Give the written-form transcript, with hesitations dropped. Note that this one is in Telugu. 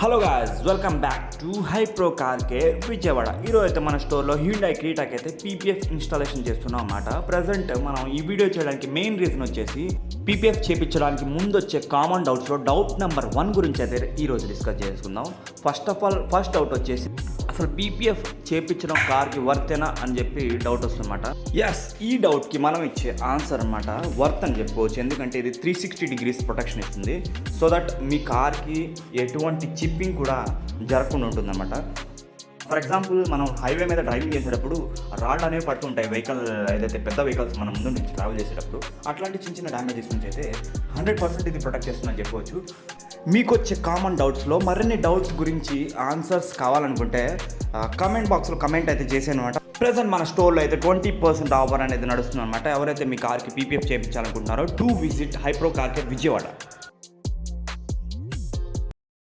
Hello guys, welcome back to Hypro car care Vijayawada. ఈరోజు అయితే మన స్టోర్లో హ్యూండై క్రీటాకి అయితే పీపీఎఫ్ ఇన్స్టాలేషన్ చేస్తున్నాం అన్నమాట. ప్రజెంట్ మనం ఈ వీడియో చేయడానికి మెయిన్ రీజన్ వచ్చేసి పీపీఎఫ్ చేయించడానికి ముందు వచ్చే కామన్ డౌట్స్లో డౌట్ నెంబర్ 1 గురించి అయితే ఈరోజు డిస్కస్ చేసుకుందాం. ఫస్ట్ డౌట్ వచ్చేసి అసలు పీపీఎఫ్ చేయించడం కార్కి వర్తేనా అని చెప్పి డౌట్ వస్తుందన్నమాట. ఎస్, ఈ డౌట్కి మనం ఇచ్చే ఆన్సర్ అనమాట వర్త్ అని చెప్పుకోవచ్చు. ఎందుకంటే ఇది 360 డిగ్రీస్ ప్రొటెక్షన్ ఇస్తుంది. సో దట్ మీ కార్కి ఎటువంటి చిప్పింగ్ కూడా జరగకుండా ఉంటుందన్నమాట. ఫర్ ఎగ్జాంపుల్, మనం హైవే మీద డ్రైవింగ్ చేసేటప్పుడు రాళ్ళు అనేవి పడుతుంటాయి. వెహికల్ ఏదైతే పెద్ద వెహికల్స్ మనం ముందు నుంచి ట్రావెల్ చేసేటప్పుడు అట్లాంటి చిన్న చిన్న డ్యామేజెస్ నుంచి అయితే 100% ఇది ప్రొటెక్ట్ చేస్తుందని చెప్పవచ్చు. మీకు వచ్చే కామన్ డౌట్స్లో మరిన్ని డౌట్స్ గురించి ఆన్సర్స్ కావాలనుకుంటే కామెంట్ బాక్స్లో కమెంట్ అయితే చేసానమాట. ప్రెజెంట్ మన స్టోర్లో అయితే 20% ఆఫర్ అనేది నడుస్తుంది అనమాట. ఎవరైతే మీ కార్కి పీపీఎఫ్ చేయించాలనుకుంటున్నారో to visit Hypro car care Vijayawada.